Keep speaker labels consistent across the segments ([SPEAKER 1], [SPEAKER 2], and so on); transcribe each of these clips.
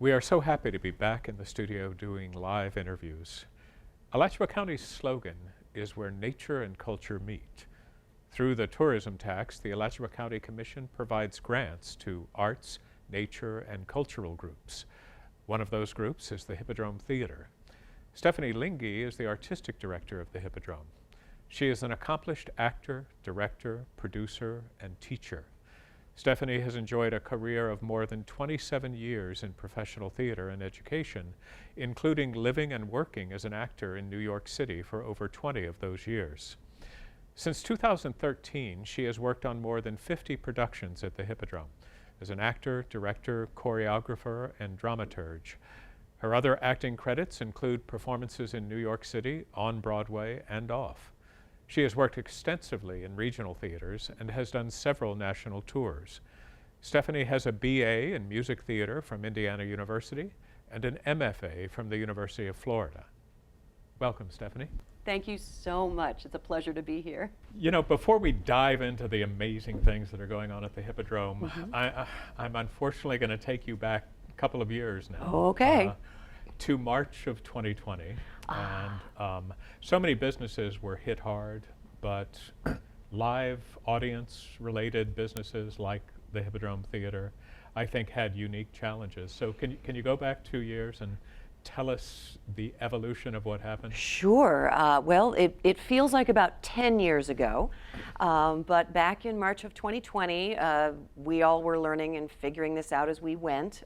[SPEAKER 1] We are so happy to be back in the studio doing live interviews. Alachua County's slogan is where nature and culture meet. Through the tourism tax, the Alachua County Commission provides grants to arts, nature, and cultural groups. One of those groups is the Hippodrome Theater. Stephanie Lynge is the artistic director of the Hippodrome. She is an accomplished actor, director, producer, and teacher. Stephanie has enjoyed a career of more than 27 years in professional theater and education, including living and working as an actor in New York City for over 20 of those years. Since 2013, she has worked on more than 50 productions at the Hippodrome as an actor, director, choreographer, and dramaturge. Her other acting credits include performances in New York City, on Broadway, and off. She has worked extensively in regional theaters and has done several national tours. Stephanie has a BA in music theater from Indiana University and an MFA from the University of Florida. Welcome, Stephanie.
[SPEAKER 2] Thank you so much. It's a pleasure to be here.
[SPEAKER 1] You know, before we dive into the amazing things that are going on at the Hippodrome, I'm unfortunately going to take you back a couple of years now.
[SPEAKER 2] Okay.
[SPEAKER 1] To March of 2020. And so many businesses were hit hard, but live audience-related businesses like the Hippodrome Theater, I think, had unique challenges. So can you go back 2 years and tell us the evolution of what happened?
[SPEAKER 2] Sure. Well, it feels like about 10 years ago, but back in March of 2020, we all were learning and figuring this out as we went.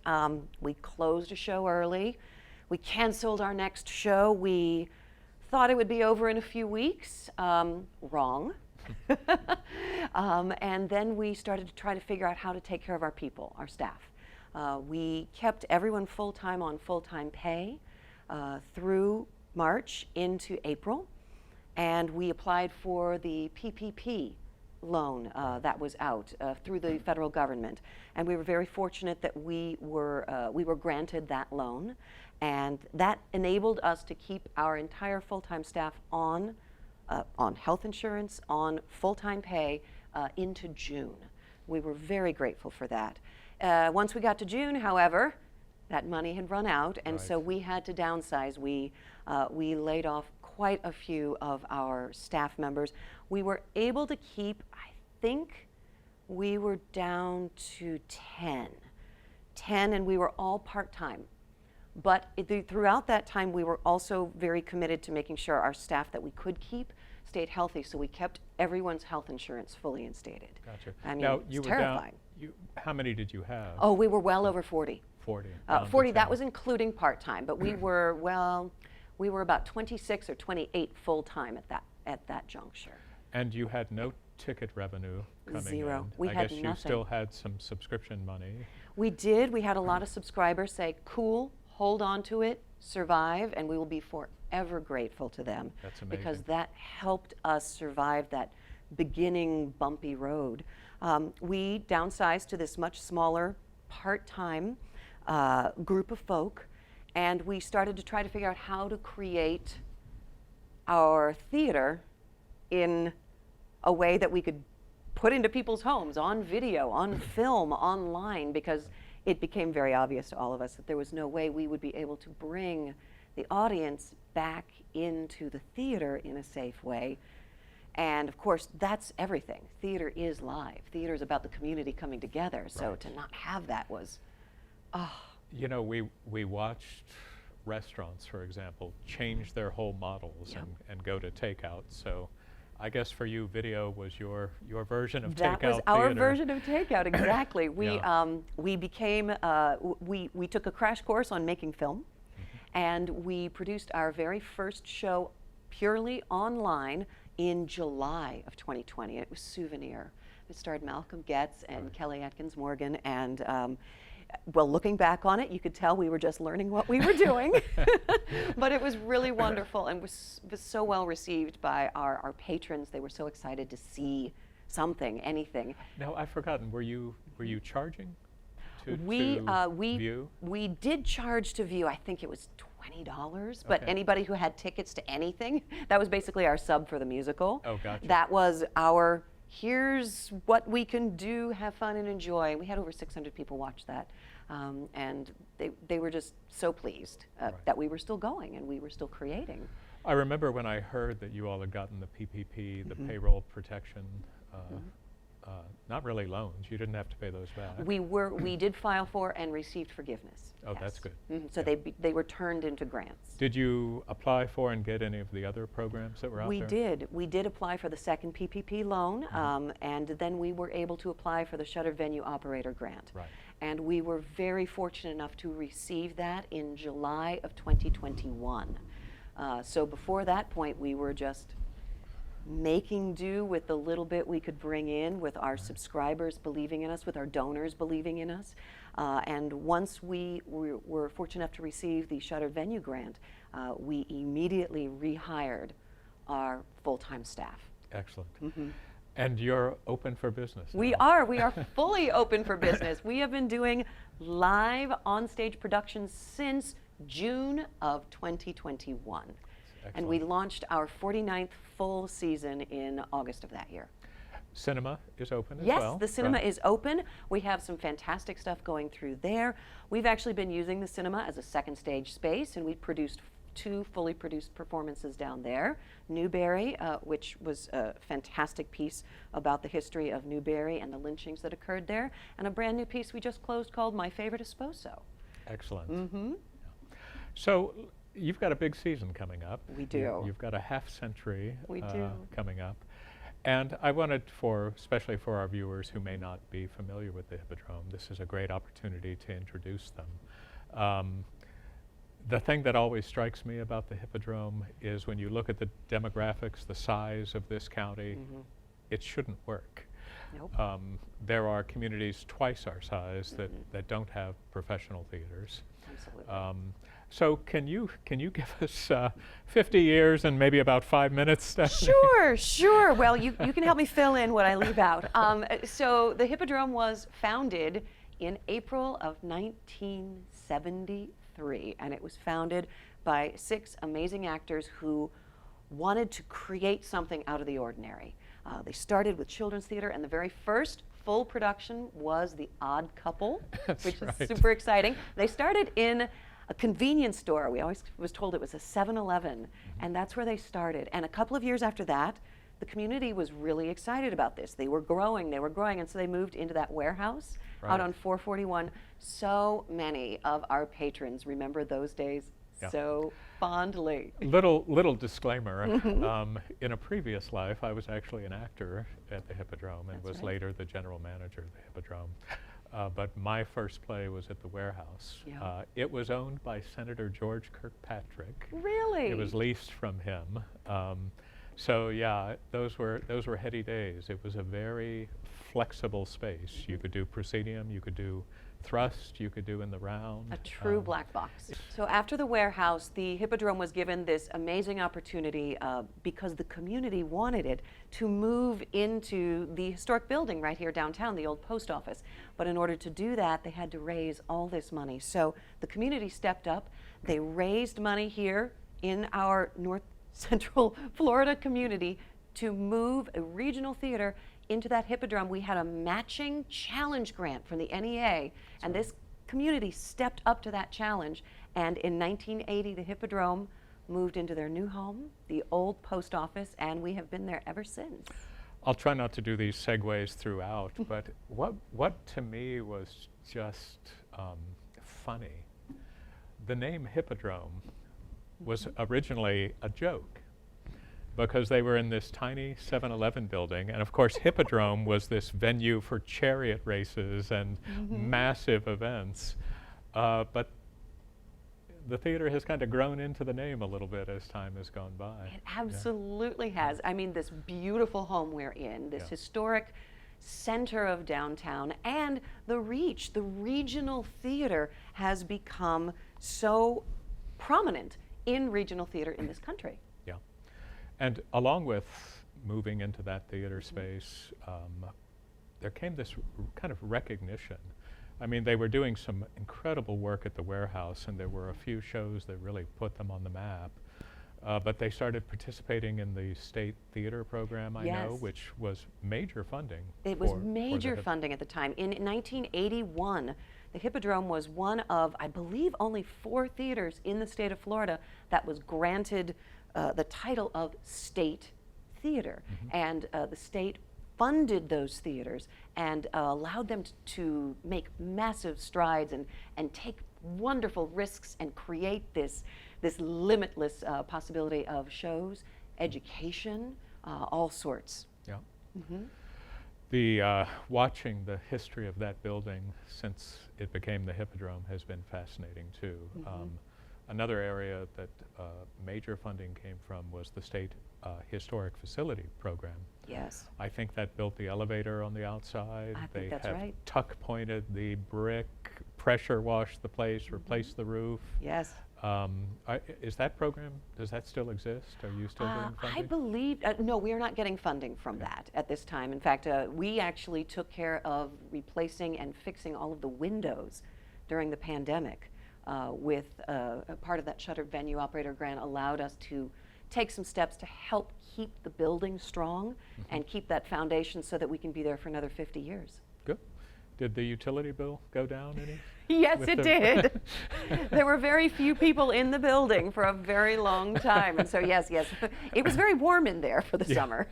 [SPEAKER 2] We closed a show early. We canceled our next show. We thought it would be over in a few weeks. Wrong. And then we started to try to figure out how to take care of our people, our staff. We kept everyone full-time on full-time pay through March into April, and we applied for the PPP loan that was out through the federal government, and we were very fortunate that we were granted that loan, and that enabled us to keep our entire full-time staff on health insurance, on full-time pay into June. We were very grateful for that. Once we got to June, however, that money had run out, and so we had to downsize. We laid off quite a few of our staff members. We were able to keep, I think we were down to 10, and we were all part-time. But throughout that time, we were also very committed to making sure our staff that we could keep stayed healthy, so we kept everyone's health insurance fully instated.
[SPEAKER 1] Gotcha.
[SPEAKER 2] I mean,
[SPEAKER 1] now,
[SPEAKER 2] it's
[SPEAKER 1] you were
[SPEAKER 2] terrifying.
[SPEAKER 1] How many did you have?
[SPEAKER 2] Oh, we were well over 40.
[SPEAKER 1] 40.
[SPEAKER 2] 40, that was including part-time, but we were, we were about 26 or 28 full-time at that juncture.
[SPEAKER 1] And you had no ticket revenue coming
[SPEAKER 2] Zero.
[SPEAKER 1] in.
[SPEAKER 2] We
[SPEAKER 1] I
[SPEAKER 2] had
[SPEAKER 1] guess you
[SPEAKER 2] nothing.
[SPEAKER 1] still had some subscription money.
[SPEAKER 2] We did. We had a lot of subscribers say, cool, hold on to it, survive, and we will be forever grateful to them.
[SPEAKER 1] That's amazing.
[SPEAKER 2] Because that helped us survive that beginning bumpy road. We downsized to this much smaller, part-time group of folk, and we started to try to figure out how to create our theater in a way that we could put into people's homes, on video, on film, online, because it became very obvious to all of us that there was no way we would be able to bring the audience back into the theater in a safe way. And of course, that's everything. Theater is live. Theater is about the community coming together. So to not have that was,
[SPEAKER 1] You know, we watched restaurants, for example, change their whole models and go to takeout. So I guess for you, video was your version of takeout.
[SPEAKER 2] That was our version of takeout, exactly. We became, we took a crash course on making film, and we produced our very first show purely online in July of 2020. It was Souvenir. It starred Malcolm Getz and Kelly Atkins Morgan, and well, looking back on it, you could tell we were just learning what we were doing. But it was really wonderful and was so well received by our patrons. They were so excited to see something, anything.
[SPEAKER 1] Now, I've forgotten, were you charging to view?
[SPEAKER 2] We did charge to view. I think it was $20, but anybody who had tickets to anything, that was basically our sub for the musical.
[SPEAKER 1] Oh, gotcha.
[SPEAKER 2] That was our, here's what we can do, have fun and enjoy. We had over 600 people watch that. And they were just so pleased
[SPEAKER 1] Right.
[SPEAKER 2] that we were still going and we were still creating.
[SPEAKER 1] I remember when I heard that you all had gotten the PPP, the payroll protection, not really loans. You didn't have to pay those back.
[SPEAKER 2] We did file for and received forgiveness.
[SPEAKER 1] Oh,
[SPEAKER 2] yes.
[SPEAKER 1] that's good.
[SPEAKER 2] So
[SPEAKER 1] Yeah.
[SPEAKER 2] they were turned into grants.
[SPEAKER 1] Did you apply for and get any of the other programs that were out there?
[SPEAKER 2] We did apply for the second PPP loan, and then we were able to apply for the Shuttered Venue Operator Grant.
[SPEAKER 1] Right.
[SPEAKER 2] And we were very fortunate enough to receive that in July of 2021. So before that point, we were just making do with the little bit we could bring in, with our subscribers believing in us, with our donors believing in us. And once we were fortunate enough to receive the Shuttered Venue Grant, we immediately rehired our full-time staff.
[SPEAKER 1] Excellent. And you're open for business now.
[SPEAKER 2] We are fully open for business. We have been doing live on-stage productions since June of 2021. And we launched our 49th full season in August of that year.
[SPEAKER 1] Cinema is open as
[SPEAKER 2] yes,
[SPEAKER 1] well?
[SPEAKER 2] Yes, the cinema
[SPEAKER 1] right?
[SPEAKER 2] is open. We have some fantastic stuff going through there. We've actually been using the cinema as a second stage space, and we've produced 2 fully produced performances down there. Newberry, which was a fantastic piece about the history of Newberry and the lynchings that occurred there, and a brand new piece we just closed called My Favorite Esposo.
[SPEAKER 1] Excellent. Yeah. So you've got a big season coming up.
[SPEAKER 2] We do.
[SPEAKER 1] You've got a half century coming up. And I wanted especially for our viewers who may not be familiar with the Hippodrome, this is a great opportunity to introduce them. The thing that always strikes me about the Hippodrome is when you look at the demographics, the size of this county, it shouldn't work.
[SPEAKER 2] Nope.
[SPEAKER 1] There are communities twice our size that don't have professional theaters.
[SPEAKER 2] Absolutely.
[SPEAKER 1] So can you give us 50 years and maybe about 5 minutes, Stephanie?
[SPEAKER 2] Sure. Well, you can help me fill in what I leave out. So the Hippodrome was founded in April of 1973, and it was founded by 6 amazing actors who wanted to create something out of the ordinary. They started with children's theater, and the very first full production was The Odd Couple, which is super exciting. They started in a convenience store. We always was told it was a 7-Eleven, and that's where they started. And a couple of years after that, the community was really excited about this. They were growing, and so they moved into that warehouse out on 441. So many of our patrons remember those days so fondly.
[SPEAKER 1] Little disclaimer, in a previous life, I was actually an actor at the Hippodrome and was later the general manager of the Hippodrome. But my first play was at the warehouse.
[SPEAKER 2] Yeah.
[SPEAKER 1] It was owned by Senator George Kirkpatrick.
[SPEAKER 2] Really?
[SPEAKER 1] It was leased from him. So yeah, those were heady days. It was a very flexible space. You could do proscenium, you could do thrust, you could do in the round.
[SPEAKER 2] A true black box. So after the warehouse, the Hippodrome was given this amazing opportunity because the community wanted it to move into the historic building right here downtown, the old post office. But in order to do that, they had to raise all this money. So the community stepped up. They raised money here in our North Central Florida community to move a regional theater into that Hippodrome. We had a matching challenge grant from the NEA, and this community stepped up to that challenge. And in 1980, the Hippodrome moved into their new home, the old post office, and we have been there ever since.
[SPEAKER 1] I'll try not to do these segues throughout, but what to me was just funny, the name Hippodrome was originally a joke, because they were in this tiny 7-Eleven building, and of course Hippodrome was this venue for chariot races and massive events, but the theater has kind of grown into the name a little bit as time has gone by.
[SPEAKER 2] It absolutely has. I mean, this beautiful home we're in, this historic center of downtown, and the reach, the regional theater has become so prominent in regional theater in this country.
[SPEAKER 1] Yeah. And along with moving into that theater space, there came this kind of recognition. I mean, they were doing some incredible work at the warehouse, and there were a few shows that really put them on the map. But they started participating in the state theater program, I know,
[SPEAKER 2] Yes.
[SPEAKER 1] which was major funding.
[SPEAKER 2] It was
[SPEAKER 1] for the
[SPEAKER 2] major funding at the time. In 1981, the Hippodrome was one of, I believe, only 4 theaters in the state of Florida that was granted the title of state theater. And the state funded those theaters and allowed them to make massive strides and take wonderful risks and create this limitless possibility of shows, education, all sorts.
[SPEAKER 1] Yeah. Watching the history of that building since it became the Hippodrome has been fascinating too. Another area that major funding came from was the state historic facility program.
[SPEAKER 2] Yes.
[SPEAKER 1] I think that built the elevator on the outside.
[SPEAKER 2] I
[SPEAKER 1] They
[SPEAKER 2] think that's
[SPEAKER 1] have
[SPEAKER 2] right.
[SPEAKER 1] tuck pointed the brick, pressure washed the place, replaced the roof.
[SPEAKER 2] Yes.
[SPEAKER 1] Is that program, does that still exist? Are you still getting funding?
[SPEAKER 2] I believe, no, we are not getting funding from that at this time. In fact, we actually took care of replacing and fixing all of the windows during the pandemic with a part of that shuttered venue operator grant allowed us to take some steps to help keep the building strong and keep that foundation so that we can be there for another 50 years.
[SPEAKER 1] Good. Did the utility bill go down any?
[SPEAKER 2] Yes,
[SPEAKER 1] with
[SPEAKER 2] it
[SPEAKER 1] the-
[SPEAKER 2] did. There were very few people in the building for a very long time. And so, yes, it was very warm in there for the
[SPEAKER 1] Yeah.
[SPEAKER 2] summer.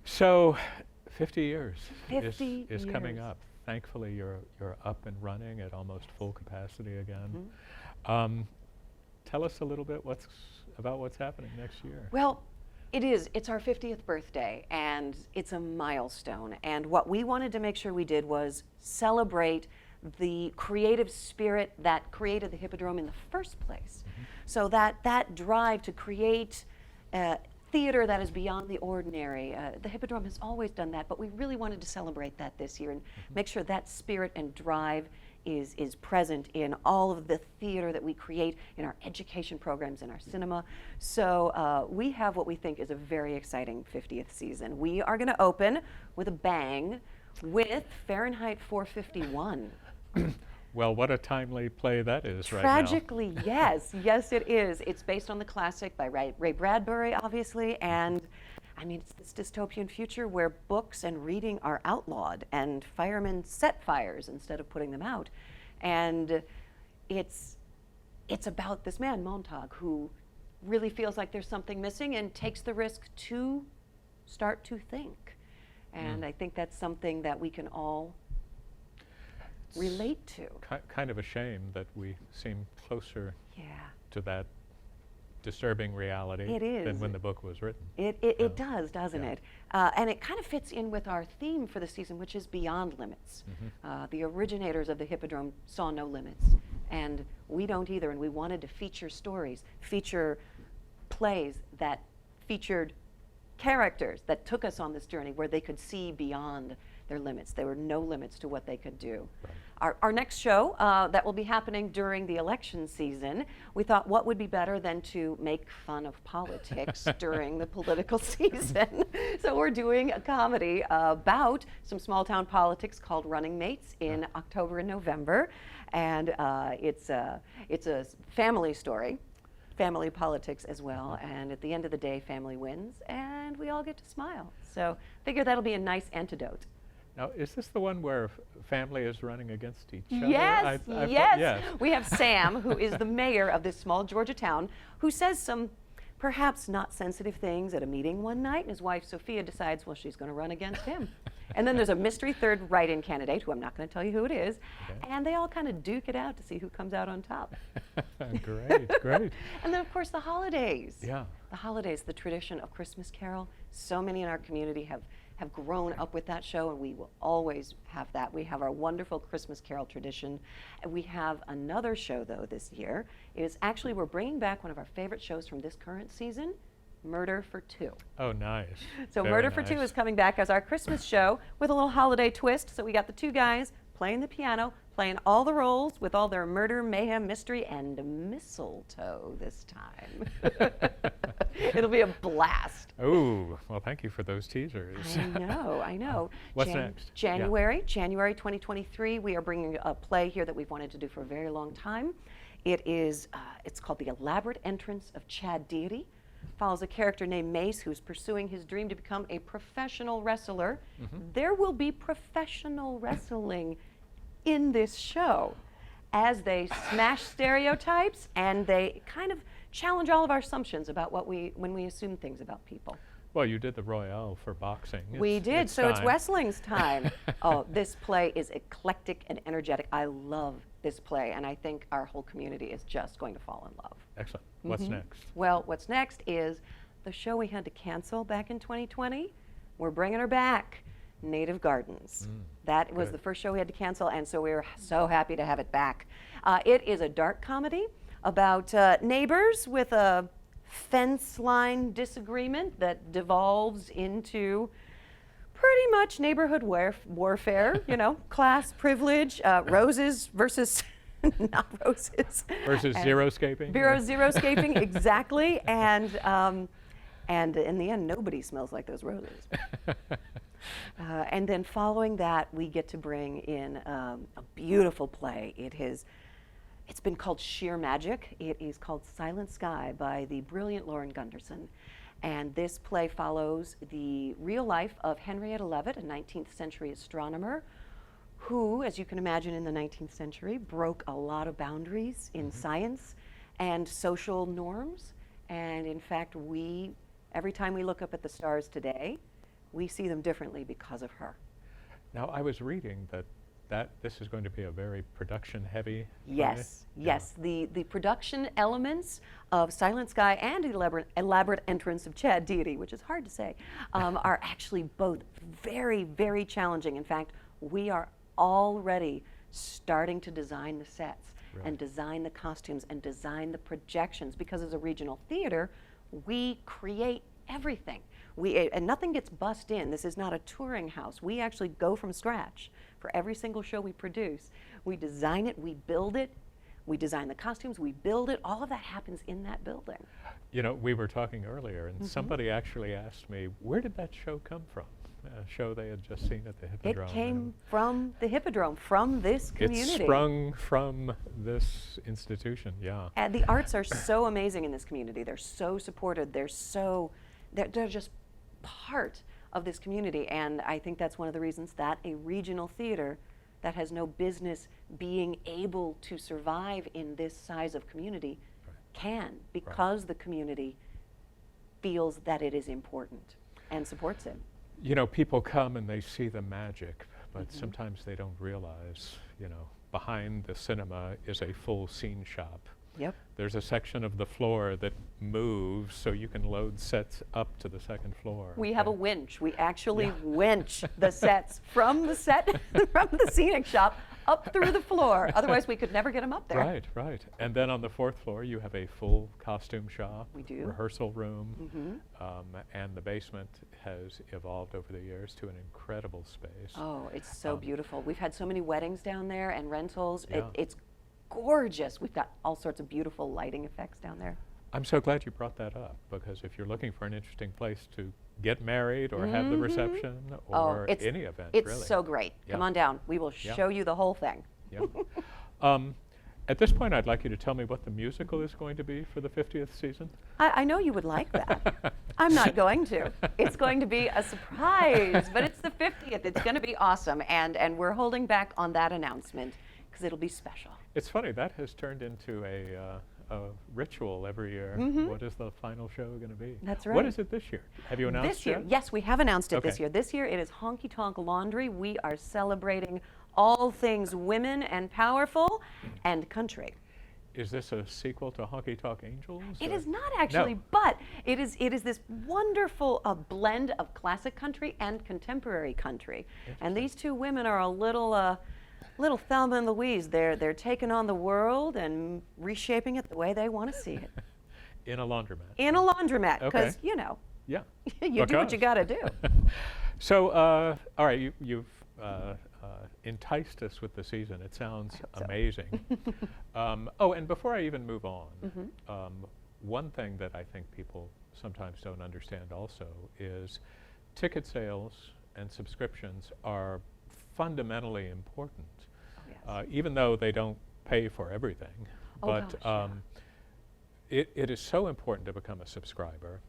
[SPEAKER 1] So, 50 years
[SPEAKER 2] 50
[SPEAKER 1] is coming
[SPEAKER 2] years.
[SPEAKER 1] up. Thankfully, you're up and running at almost full capacity again. Tell us a little bit about what's happening next year.
[SPEAKER 2] Well, it's our 50th birthday, and it's a milestone. And what we wanted to make sure we did was celebrate the creative spirit that created the Hippodrome in the first place. So that drive to create theater that is beyond the ordinary. The Hippodrome has always done that, but we really wanted to celebrate that this year and make sure that spirit and drive is present in all of the theater that we create in our education programs, in our cinema. So we have what we think is a very exciting 50th season. We are going to open with a bang with Fahrenheit 451.
[SPEAKER 1] Well, what a timely play that is right
[SPEAKER 2] Tragically, yes. Yes, it is. It's based on the classic by Ray Bradbury, obviously, and I mean, it's this dystopian future where books and reading are outlawed and firemen set fires instead of putting them out. And it's about this man, Montague, who really feels like there's something missing and takes the risk to start to think. And I think that's something that we can all relate to.
[SPEAKER 1] Kind of a shame that we seem closer
[SPEAKER 2] Yeah.
[SPEAKER 1] to that disturbing reality
[SPEAKER 2] It is.
[SPEAKER 1] than when the book was written.
[SPEAKER 2] It does, doesn't
[SPEAKER 1] Yeah.
[SPEAKER 2] it? And it kind of fits in with our theme for the season, which is Beyond Limits. The originators of the Hippodrome saw no limits, and we don't either, and we wanted to feature stories, feature plays that featured characters that took us on this journey where they could see beyond their limits. There were no limits to what they could do. Our next show that will be happening during the election season, we thought what would be better than to make fun of politics during the political season. So we're doing a comedy about some small town politics called Running Mates in October and November. And it's a family story. Family politics as well, and at the end of the day, family wins, and we all get to smile. So figure that'll be a nice antidote.
[SPEAKER 1] Now, is this the one where family is running against each other?
[SPEAKER 2] Yes,
[SPEAKER 1] I
[SPEAKER 2] yes.
[SPEAKER 1] yes.
[SPEAKER 2] We have Sam, who is the mayor of this small Georgia town, who says some perhaps not sensitive things at a meeting one night, and his wife Sophia decides, well, she's going to run against him. And then there's a mystery third write-in candidate, who I'm not going to tell you who it is, and they all kind of duke it out to see who comes out on top.
[SPEAKER 1] Great, great.
[SPEAKER 2] And then, of course, the holidays.
[SPEAKER 1] Yeah.
[SPEAKER 2] The holidays, the tradition of Christmas Carol. So many in our community have grown up with that show, and we will always have that. We have our wonderful Christmas Carol tradition. And we have another show, though, this year. We're bringing back one of our favorite shows from this current season, Murder for Two.
[SPEAKER 1] Oh, nice.
[SPEAKER 2] So
[SPEAKER 1] Very
[SPEAKER 2] Murder for Two
[SPEAKER 1] nice.
[SPEAKER 2] is coming back as our Christmas show with a little holiday twist. So we got the two guys playing the piano, playing all the roles with all their murder, mayhem, mystery, and mistletoe this time. It'll be a blast.
[SPEAKER 1] Oh, well, thank you for those teasers.
[SPEAKER 2] I know.
[SPEAKER 1] What's next?
[SPEAKER 2] January 2023, we are bringing a play here that we've wanted to do for a very long time. It's called The Elaborate Entrance of Chad Deity. Follows a character named Mace who's pursuing his dream to become a professional wrestler. There will be professional wrestling in this show as they smash stereotypes and they kind of challenge all of our assumptions about when we assume things about people.
[SPEAKER 1] Well, you did the Royale for boxing.
[SPEAKER 2] We did, so it's
[SPEAKER 1] time.
[SPEAKER 2] wrestling's time. Oh, this play is eclectic and energetic. I love this play, and I think our whole community is just going to fall in love.
[SPEAKER 1] Excellent. What's next?
[SPEAKER 2] Well, what's next is the show we had to cancel back in 2020. We're bringing her back, Native Gardens. That was
[SPEAKER 1] Good.
[SPEAKER 2] the first show we had to cancel, and so we were so happy to have it back. It is a dark comedy about neighbors with a fence line disagreement that devolves into pretty much neighborhood warfare, you know, class, privilege, roses versus not roses.
[SPEAKER 1] Versus zero-scaping?
[SPEAKER 2] Zero-scaping, exactly. And in the end, nobody smells like those roses. And then following that, we get to bring in a beautiful play. It's been called Sheer Magic. It is called Silent Sky by the brilliant Lauren Gunderson. And this play follows the real life of Henrietta Leavitt, a 19th century astronomer who, as you can imagine in the 19th century, broke a lot of boundaries in science and social norms. And in fact, every time we look up at the stars today, we see them differently because of her.
[SPEAKER 1] Now, I was reading that this is going to be a very production-heavy
[SPEAKER 2] Yes,
[SPEAKER 1] play.
[SPEAKER 2] yes. The production elements of Silent Sky and Elaborate Entrance of Chad Deity, which is hard to say, are actually both very, very challenging. In fact, we are already starting to design the sets and design the costumes and design the projections, because as a regional theater, we create everything. And nothing gets bussed in. This is not a touring house. We actually go from scratch for every single show we produce. We design it, we build it, we design the costumes, we build it. All of that happens in that building.
[SPEAKER 1] You know, we were talking earlier, and somebody actually asked me, where did that show come from? A show they had just seen at the Hippodrome.
[SPEAKER 2] It came from the Hippodrome, from this community.
[SPEAKER 1] It sprung from this institution, yeah.
[SPEAKER 2] And the arts are so amazing in this community. They're so supported. They're just part of this community, and I think that's one of the reasons that a regional theater that has no business being able to survive in this size of community can, because the community feels that it is important and supports it.
[SPEAKER 1] You know, people come and they see the magic, but sometimes they don't realize, you know, behind the cinema is a full scene shop.
[SPEAKER 2] Yep.
[SPEAKER 1] There's a section of the floor that moves so you can load sets up to the second floor.
[SPEAKER 2] We have a winch. We actually winch the sets from the scenic shop up through the floor. Otherwise, we could never get them up there.
[SPEAKER 1] Right, right. And then on the fourth floor, you have a full costume shop,
[SPEAKER 2] We do.
[SPEAKER 1] rehearsal room, and the basement has evolved over the years to an incredible space.
[SPEAKER 2] Oh, it's so beautiful. We've had so many weddings down there and rentals.
[SPEAKER 1] Yeah.
[SPEAKER 2] It's gorgeous. We've got all sorts of beautiful lighting effects down there.
[SPEAKER 1] I'm so glad you brought that up, because if you're looking for an interesting place to get married or have the reception or any event,
[SPEAKER 2] It's
[SPEAKER 1] really.
[SPEAKER 2] so great.
[SPEAKER 1] Yeah.
[SPEAKER 2] Come on down. We will show you the whole thing.
[SPEAKER 1] Yeah. At this point, I'd like you to tell me what the musical is going to be for the 50th season.
[SPEAKER 2] I know you would like that. I'm not going to. It's going to be a surprise, but it's the 50th. It's going to be awesome, and we're holding back on that announcement because it'll be special.
[SPEAKER 1] It's funny, that has turned into a ritual every year. What is the final show going to be?
[SPEAKER 2] That's right.
[SPEAKER 1] What is it this year? Have you announced
[SPEAKER 2] This year,
[SPEAKER 1] yet?
[SPEAKER 2] yes, we have announced it this
[SPEAKER 1] Okay.
[SPEAKER 2] year. This year it is Honky Tonk Laundry. We are celebrating all things women and powerful and country.
[SPEAKER 1] Is this a sequel to Honky Tonk Angels?
[SPEAKER 2] It
[SPEAKER 1] or-
[SPEAKER 2] is not actually,
[SPEAKER 1] No.
[SPEAKER 2] but it is this wonderful blend of classic country and contemporary country. And these two women are a little Thelma and Louise. They're taking on the world and reshaping it the way they want to see it.
[SPEAKER 1] In a laundromat.
[SPEAKER 2] In a laundromat,
[SPEAKER 1] Okay.
[SPEAKER 2] because, you know,
[SPEAKER 1] Yeah.
[SPEAKER 2] you do what you got to do.
[SPEAKER 1] So, all right, you've enticed us with the season. It sounds
[SPEAKER 2] so.
[SPEAKER 1] amazing. And before I even move on, one thing that I think people sometimes don't understand also is ticket sales and subscriptions are fundamentally important.
[SPEAKER 2] Oh, yes.
[SPEAKER 1] Even though they don't pay for everything, but
[SPEAKER 2] gosh, yeah.
[SPEAKER 1] it is so important to become a subscriber.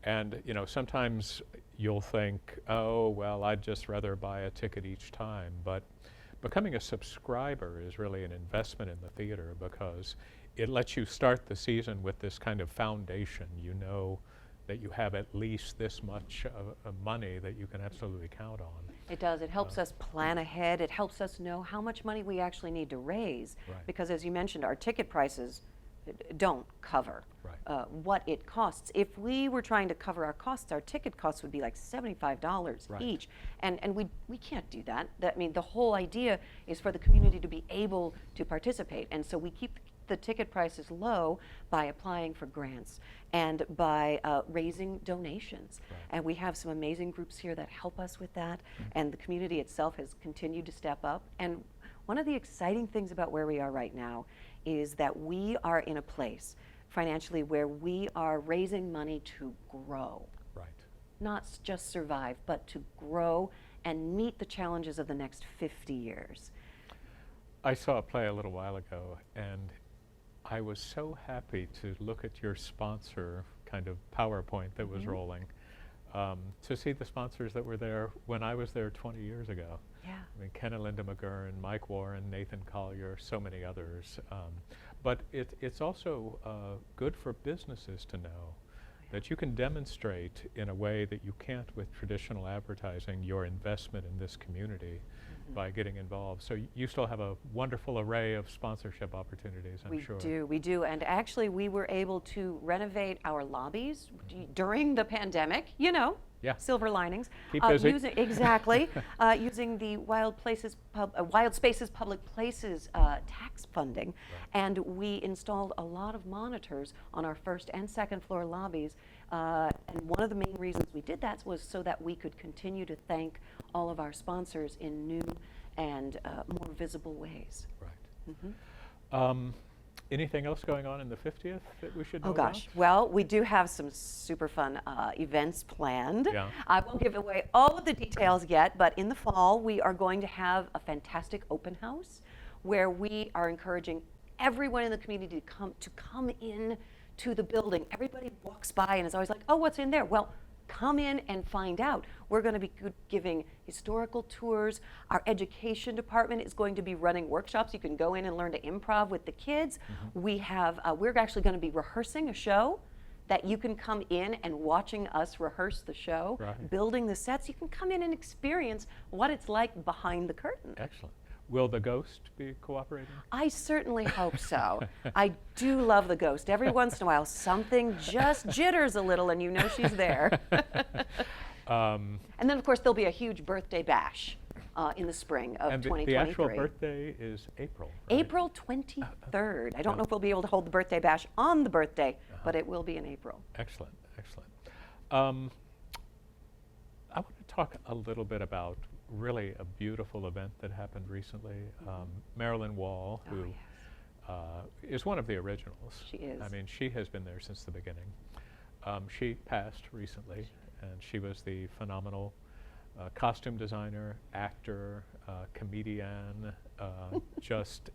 [SPEAKER 1] And you know, sometimes you'll think, oh, well, I'd just rather buy a ticket each time. But becoming a subscriber is really an investment in the theater, because it lets you start the season with this kind of foundation. You know that you have at least this much money that you can absolutely count on.
[SPEAKER 2] It does. It helps us plan ahead. It helps us know how much money we actually need to raise.
[SPEAKER 1] Right.
[SPEAKER 2] Because as you mentioned, our ticket prices don't cover
[SPEAKER 1] Right.
[SPEAKER 2] what it costs. If we were trying to cover our costs, our ticket costs would be like $75
[SPEAKER 1] Right.
[SPEAKER 2] each. And we can't do that. I mean, the whole idea is for the community to be able to participate. And so we keep the ticket prices low by applying for grants and by raising donations.
[SPEAKER 1] Right.
[SPEAKER 2] And we have some amazing groups here that help us with that. And the community itself has continued to step up. And one of the exciting things about where we are right now is that we are in a place financially where we are raising money to grow.
[SPEAKER 1] Right.
[SPEAKER 2] Not just survive, but to grow and meet the challenges of the next 50 years.
[SPEAKER 1] I saw a play a little while ago, and I was so happy to look at your sponsor kind of PowerPoint that was rolling, to see the sponsors that were there when I was there 20 years ago.
[SPEAKER 2] Yeah.
[SPEAKER 1] I mean, Ken and Linda McGurn, Mike Warren, Nathan Collier, so many others. But it's also good for businesses to know that you can demonstrate in a way that you can't with traditional advertising your investment in this community by getting involved. So you still have a wonderful array of sponsorship opportunities, I'm sure.
[SPEAKER 2] We do. And actually, we were able to renovate our lobbies during the pandemic, you know.
[SPEAKER 1] Yeah.
[SPEAKER 2] Silver linings.
[SPEAKER 1] Keep busy.
[SPEAKER 2] Exactly. Using the Wild Spaces Public Places tax funding.
[SPEAKER 1] Right.
[SPEAKER 2] And we installed a lot of monitors on our first and second floor lobbies. And one of the main reasons we did that was so that we could continue to thank all of our sponsors in new and more visible ways.
[SPEAKER 1] Right. Anything else going on in the 50th that we should know
[SPEAKER 2] Oh gosh,
[SPEAKER 1] about?
[SPEAKER 2] well, we do have some super fun events planned.
[SPEAKER 1] Yeah.
[SPEAKER 2] I won't give away all of the details yet, but in the fall we are going to have a fantastic open house where we are encouraging everyone in the community to come in to the building. Everybody walks by and is always like, oh, what's in there? Well, come in and find out. We're going to be giving historical tours. Our education department is going to be running workshops. You can go in and learn to improv with the kids. We have, we're actually going to be rehearsing a show that you can come in and watching us rehearse the show,
[SPEAKER 1] Right.
[SPEAKER 2] building the sets. You can come in and experience what it's like behind the curtain.
[SPEAKER 1] Excellent. Will the ghost be cooperating?
[SPEAKER 2] I certainly hope so. I do love the ghost. Every once in a while, something just jitters a little and you know she's there. And then, of course, there'll be a huge birthday bash in the spring of
[SPEAKER 1] And
[SPEAKER 2] 2023.
[SPEAKER 1] the actual birthday is April, right?
[SPEAKER 2] April 23rd. I don't know if we'll be able to hold the birthday bash on the birthday, but it will be in April.
[SPEAKER 1] Excellent, excellent. I want to talk a little bit about really a beautiful event that happened recently. Marilyn Wall, who is one of the originals.
[SPEAKER 2] She is.
[SPEAKER 1] I mean, she has been there since the beginning. She passed recently, and she was the phenomenal costume designer, actor, comedian, just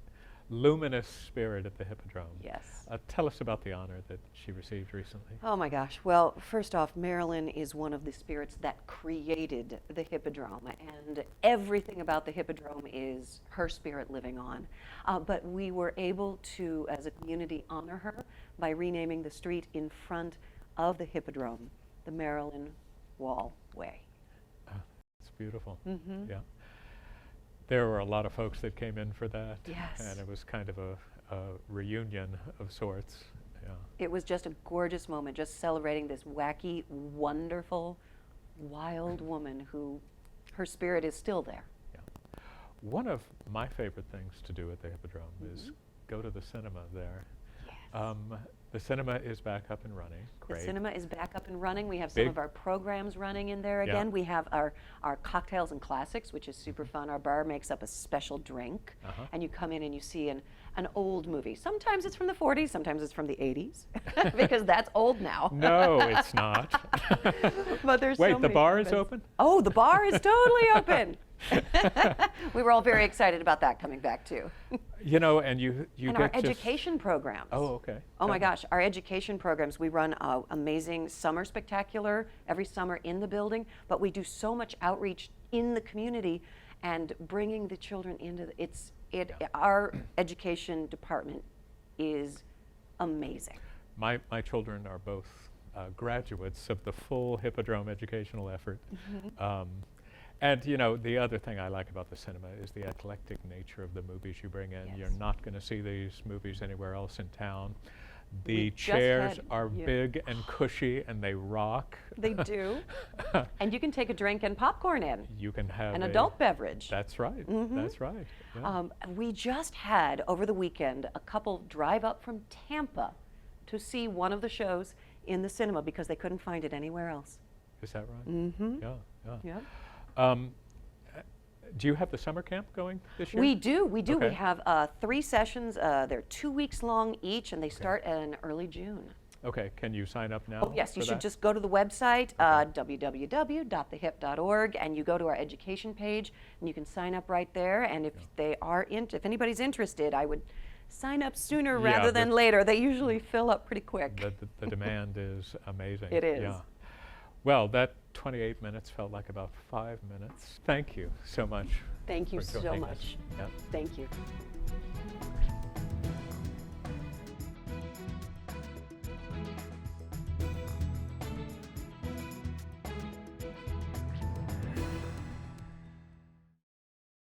[SPEAKER 1] luminous spirit at the Hippodrome.
[SPEAKER 2] Yes.
[SPEAKER 1] Tell us about the honor that she received recently.
[SPEAKER 2] Oh my gosh. Well, first off, Marilyn is one of the spirits that created the Hippodrome, and everything about the Hippodrome is her spirit living on. But we were able to, as a community, honor her by renaming the street in front of the Hippodrome, the Marilyn Wall Way.
[SPEAKER 1] It's beautiful. Yeah. There were a lot of folks that came in for that.
[SPEAKER 2] Yes.
[SPEAKER 1] And it was kind of a reunion of sorts. Yeah.
[SPEAKER 2] It was just a gorgeous moment, just celebrating this wacky, wonderful, wild woman who, her spirit is still there.
[SPEAKER 1] Yeah. One of my favorite things to do at the Hippodrome is go to the cinema there.
[SPEAKER 2] Yes.
[SPEAKER 1] The cinema is back up and running.
[SPEAKER 2] The
[SPEAKER 1] Great.
[SPEAKER 2] cinema is back up and running. We have some of our programs running in there again. We have our cocktails and classics, which is super fun. Our bar makes up a special drink, and you come in and you see an old movie. Sometimes it's from the 40s, sometimes it's from the 80s, because that's old now.
[SPEAKER 1] No, it's not.
[SPEAKER 2] But there's
[SPEAKER 1] Wait,
[SPEAKER 2] so
[SPEAKER 1] the
[SPEAKER 2] many
[SPEAKER 1] bar is
[SPEAKER 2] events.
[SPEAKER 1] open?
[SPEAKER 2] Oh, the bar is totally open. We were all very excited about that coming back too.
[SPEAKER 1] You know, and you
[SPEAKER 2] And
[SPEAKER 1] get
[SPEAKER 2] our
[SPEAKER 1] just-
[SPEAKER 2] education programs.
[SPEAKER 1] Oh, okay.
[SPEAKER 2] Oh
[SPEAKER 1] Tell
[SPEAKER 2] my
[SPEAKER 1] me.
[SPEAKER 2] gosh, our education programs. We run an amazing summer spectacular every summer in the building, but we do so much outreach in the community and bringing the children into our education department is amazing.
[SPEAKER 1] My children are both graduates of the full Hippodrome educational effort. And you know, the other thing I like about the cinema is the eclectic nature of the movies you bring in.
[SPEAKER 2] Yes.
[SPEAKER 1] You're not going to see these movies anywhere else in town. The
[SPEAKER 2] We just
[SPEAKER 1] chairs
[SPEAKER 2] had-
[SPEAKER 1] are
[SPEAKER 2] yeah.
[SPEAKER 1] big and cushy, and they rock.
[SPEAKER 2] They do. And you can take a drink and popcorn in,
[SPEAKER 1] You can have
[SPEAKER 2] an
[SPEAKER 1] a-
[SPEAKER 2] adult beverage.
[SPEAKER 1] That's right. That's right. Yeah.
[SPEAKER 2] We just had, over the weekend, a couple drive up from Tampa to see one of the shows in the cinema because they couldn't find it anywhere else.
[SPEAKER 1] Is that right? Yeah. Yeah.
[SPEAKER 2] Yeah.
[SPEAKER 1] Do you have the summer camp going this year?
[SPEAKER 2] We do. We
[SPEAKER 1] Okay.
[SPEAKER 2] have 3 sessions. They're 2 weeks long each, and they start in early June.
[SPEAKER 1] Okay. Can you sign up now?
[SPEAKER 2] Oh, yes, you
[SPEAKER 1] for
[SPEAKER 2] should
[SPEAKER 1] that?
[SPEAKER 2] just go to the website, www.thehip.org, and you go to our education page, and you can sign up right there. And if if anybody's interested, I would sign up sooner
[SPEAKER 1] Yeah,
[SPEAKER 2] rather than later. They usually fill up pretty quick.
[SPEAKER 1] The demand is amazing.
[SPEAKER 2] It is.
[SPEAKER 1] Yeah. Well, that 28 minutes felt like about 5 minutes. Thank you so much.
[SPEAKER 2] Thank you
[SPEAKER 1] for
[SPEAKER 2] so
[SPEAKER 1] joining us.
[SPEAKER 2] much.
[SPEAKER 1] Yeah.
[SPEAKER 2] Thank you.